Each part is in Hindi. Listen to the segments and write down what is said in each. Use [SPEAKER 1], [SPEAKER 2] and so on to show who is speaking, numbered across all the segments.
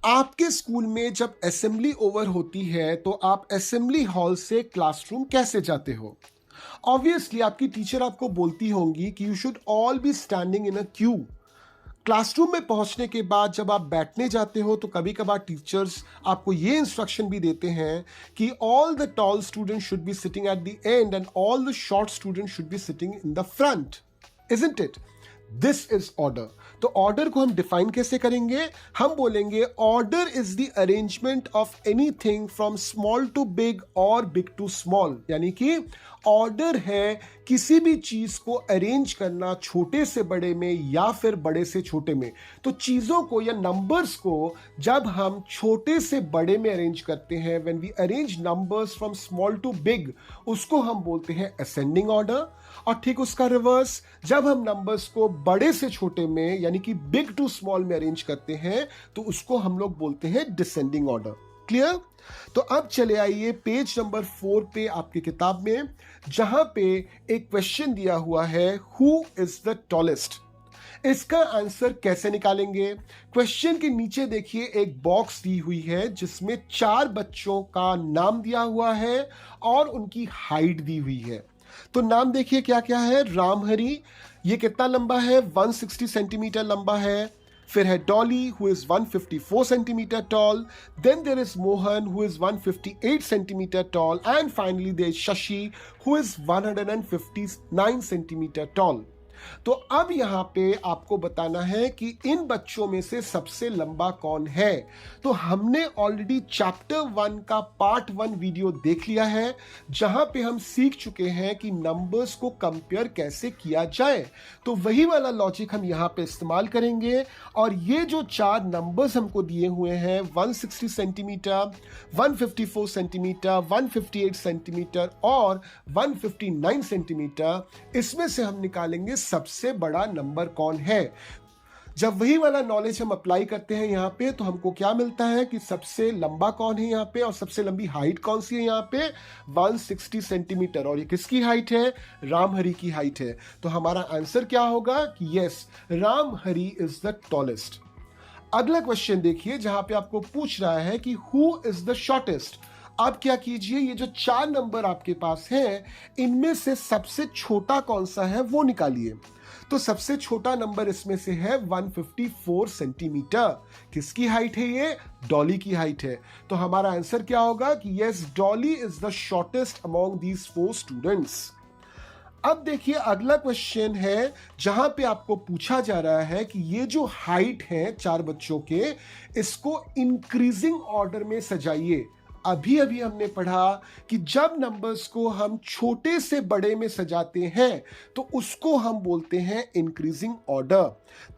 [SPEAKER 1] आपके स्कूल में जब असेंबली ओवर होती है तो आप असेंबली हॉल से क्लासरूम कैसे जाते हो? ऑब्वियसली आपकी टीचर आपको बोलती होंगी कि you should all B standing in a Q. Classroom में पहुंचने के बाद जब आप बैठने जाते हो तो कभी कभार टीचर्स आपको ये इंस्ट्रक्शन भी देते हैं कि all the tall student should be sitting at the end and all the short student should be sitting in the front. Isn't it? This is order. तो ऑर्डर को हम डिफाइन कैसे करेंगे? हम बोलेंगे order is the arrangement of anything from small to big और बिग टू स्मॉल। यानी कि ऑर्डर है किसी भी चीज को अरेंज करना छोटे से बड़े में या फिर बड़े से छोटे में। तो चीजों को या नंबर्स को जब हम छोटे से बड़े में अरेंज करते हैं, when we arrange numbers from small to big, उसको हम बोलते हैं असेंडिंग ऑर्डर। और ठीक उसका रिवर्स, जब हम नंबर्स को बड़े से छोटे में यानी कि बिग टू स्मॉल में अरेंज करते हैं तो उसको हम लोग बोलते हैं डिसेंडिंग ऑर्डर। क्लियर? तो अब चले आइए पेज नंबर 4 पे आपकी किताब में, जहां पे एक क्वेश्चन दिया हुआ है, हु इज द टॉलेस्ट। इसका आंसर कैसे निकालेंगे? क्वेश्चन के नीचे देखिए एक बॉक्स दी हुई है जिसमें 4 बच्चों का नाम दिया हुआ है और उनकी हाइट दी हुई है। तो नाम देखिए क्या क्या है। रामहरी, ये कितना लंबा है? 160 सेंटीमीटर लंबा है। फिर है Dolly who is 154 centimetre tall. Then there is Mohan who is 158 centimetre tall and finally there is Shashi who is 159 centimetre tall. तो अब यहां पे आपको बताना है कि इन बच्चों में से सबसे लंबा कौन है। तो हमने ऑलरेडी चैप्टर 1 का पार्ट 1 वीडियो देख लिया है, जहां पे हम सीख चुके हैं कि नंबर्स को कंपेयर कैसे किया जाए। तो वही वाला लॉजिक हम यहां पे इस्तेमाल करेंगे। और ये जो 4 नंबर्स हमको दिए हुए हैं, 160 सेंटीमीटर, 154 सेंटीमीटर, 158 सेंटीमीटर और 159 सेंटीमीटर, इसमें से हम निकालेंगे सबसे बड़ा नंबर कौन है। जब वही वाला नॉलेज हम अप्लाई करते हैं यहाँ पे तो हमको क्या मिलता है कि सबसे लंबा कौन है यहाँ पे और सबसे लंबी हाइट कौन सी है यहाँ पे? 160 सेंटीमीटर। और ये किसकी हाइट है? रामहरि की हाइट है। तो हमारा आंसर क्या होगा कि yes, Ramhari is the tallest. अगला क्वेश्चन देखिए जहां पे आपको पूछ रहा है कि हु इज द शॉर्टेस्ट। अब क्या कीजिए, ये जो 4 नंबर आपके पास है इनमें से सबसे छोटा कौन सा है वो निकालिए। तो सबसे छोटा नंबर इसमें से है 154 सेंटीमीटर। किसकी हाइट है ये? डॉली की हाइट है। तो हमारा आंसर क्या होगा कि yes, Dolly is the shortest among these 4 students. अब देखिए अगला क्वेश्चन है जहां पे आपको पूछा जा रहा है कि ये जो हाइट है 4 बच्चों के, इसको इंक्रीजिंग ऑर्डर में सजाइए। अभी अभी हमने पढ़ा कि जब नंबर्स को हम छोटे से बड़े में सजाते हैं तो उसको हम बोलते हैं इंक्रीजिंग ऑर्डर।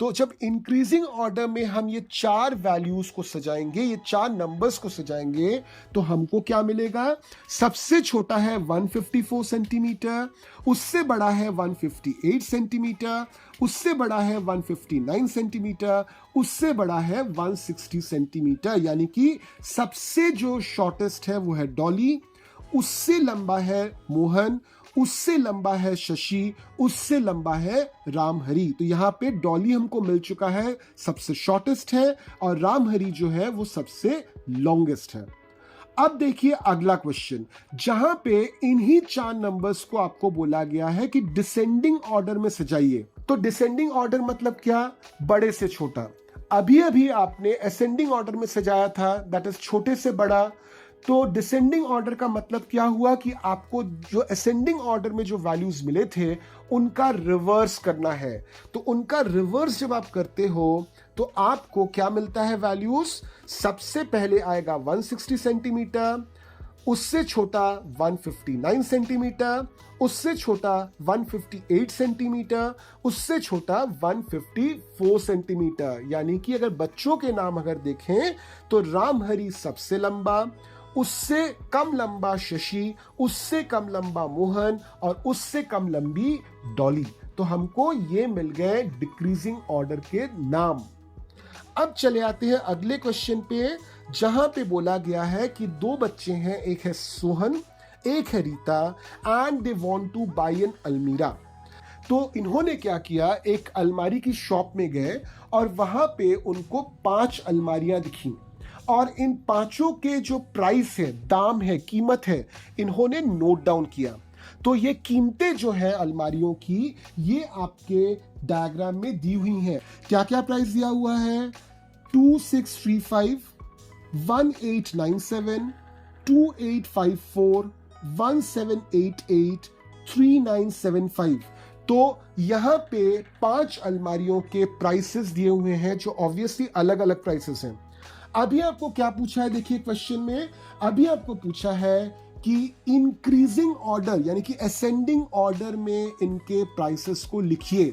[SPEAKER 1] तो जब इंक्रीजिंग ऑर्डर में हम ये 4 वैल्यूज को सजाएंगे, ये 4 नंबर्स को सजाएंगे, तो हमको क्या मिलेगा? सबसे छोटा है 154 सेंटीमीटर, उससे बड़ा है 158 सेंटीमीटर, उससे बड़ा है 159 सेंटीमीटर, उससे बड़ा है 160 सेंटीमीटर। यानी कि सबसे जो शॉर्टेस्ट है वो है डॉली, उससे लंबा है मोहन, उससे लंबा है शशि, उससे लंबा है रामहरि। तो यहाँ पे डॉली हमको मिल चुका है, सबसे शॉर्टेस्ट है, और रामहरि जो है वो सबसे लॉन्गेस्ट है। अब देखिए अगला क्वेश्चन जहां पे इन्हीं 4 नंबर्स को आपको बोला गया है कि डिसेंडिंग ऑर्डर में सजाइए। तो डिसेंडिंग ऑर्डर मतलब क्या? बड़े से छोटा। अभी अभी आपने असेंडिंग ऑर्डर में सजाया था, दैट इज छोटे से बड़ा। तो डिसेंडिंग ऑर्डर का मतलब क्या हुआ कि आपको जो असेंडिंग ऑर्डर में जो वैल्यूज मिले थे उनका रिवर्स करना है। तो उनका रिवर्स जब आप करते हो तो आपको क्या मिलता है वैल्यूज? सबसे पहले आएगा 160 सेंटीमीटर, उससे छोटा 159 सेंटीमीटर, उससे छोटा 158 सेंटीमीटर, उससे छोटा 154 सेंटीमीटर। यानी कि अगर बच्चों के नाम अगर देखें तो रामहरि सबसे लंबा, उससे कम लंबा शशि, उससे कम लंबा मोहन और उससे कम लंबी डॉली। तो हमको ये मिल गए डिक्रीजिंग ऑर्डर के नाम। अब चले आते हैं अगले क्वेश्चन पे जहां पे बोला गया है कि 2 बच्चे हैं, एक है सोहन, एक है Rita, and they want to buy an almirah. तो इन्होंने क्या किया, एक अलमारी की शॉप में गए और वहां पे उनको 5 अलमारियां दिखी। और इन पांचों के जो प्राइस है, दाम है, कीमत है, इन्होंने नोट डाउन किया। तो ये कीमतें जो है अलमारियों की, ये आपके डायग्राम में दी हुई हैं। क्या क्या प्राइस दिया हुआ है? 2635, 1897, 2854, 1788, 3975। तो यहाँ पे 5 अलमारियों के प्राइसेस दिए हुए हैं जो ऑब्वियसली अलग अलग प्राइसेस हैं। अभी आपको क्या पूछा है, देखिए क्वेश्चन में अभी आपको पूछा है कि इंक्रीजिंग ऑर्डर यानी कि असेंडिंग ऑर्डर में इनके प्राइसेस को लिखिए।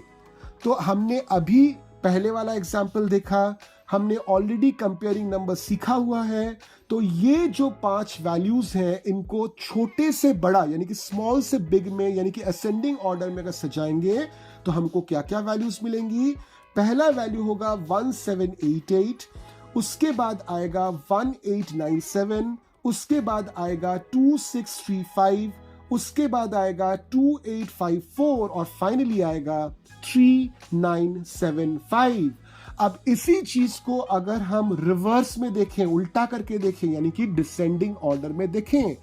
[SPEAKER 1] तो हमने अभी पहले वाला एग्जाम्पल देखा, हमने ऑलरेडी कंपेयरिंग नंबर सीखा हुआ है। तो ये जो 5 वैल्यूज हैं, इनको छोटे से बड़ा यानी कि स्मॉल से बिग में यानी कि असेंडिंग ऑर्डर में अगर सजाएंगे तो हमको क्या क्या वैल्यूज मिलेंगी? पहला वैल्यू होगा 1788, उसके बाद आएगा 1897, उसके बाद आएगा 2635, उसके बाद आएगा 2854 और फाइनली आएगा 3975। अब इसी चीज को अगर हम रिवर्स में देखें, उल्टा करके देखें यानी कि डिसेंडिंग ऑर्डर में देखें,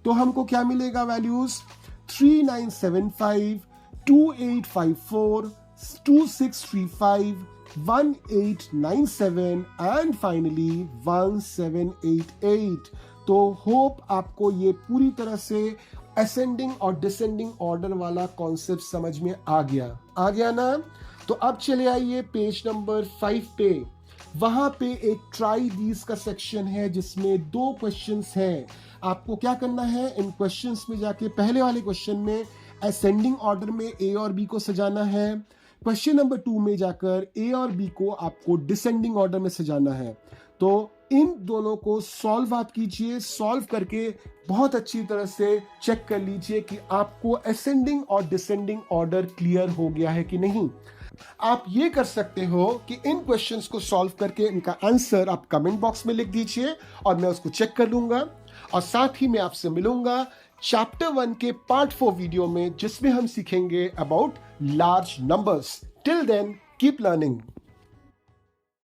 [SPEAKER 1] तो हमको क्या मिलेगा वैल्यूज? 3975, 2854, 2635, 1897 and finally 1788। तो होप आपको ये पूरी तरह से असेंडिंग और डिसेंडिंग ऑर्डर वाला कॉन्सेप्ट समझ में आ गया ना? तो अब चले आइए पेज नंबर 5 पे। वहां पे एक ट्राई दीज का सेक्शन है जिसमें 2 क्वेश्चंस हैं। आपको क्या करना है, इन क्वेश्चंस में जाके पहले वाले क्वेश्चन में असेंडिंग ऑर्डर में ए और बी को सजाना है। क्वेश्चन नंबर 2 में जाकर ए और बी को आपको डिसेंडिंग ऑर्डर में सजाना है। तो इन दोनों को सॉल्व आप कीजिए। सॉल्व करके बहुत अच्छी तरह से चेक कर लीजिए कि आपको असेंडिंग और डिसेंडिंग ऑर्डर क्लियर हो गया है कि नहीं। आप ये कर सकते हो कि इन क्वेश्चंस को सॉल्व करके इनका आंसर आप कमेंट बॉक्स में लिख दीजिए और मैं उसको चेक कर लूंगा। और साथ ही मैं आपसे मिलूंगा चैप्टर 1 के पार्ट 4 वीडियो में, जिसमें हम सीखेंगे about large numbers. Till then keep learning.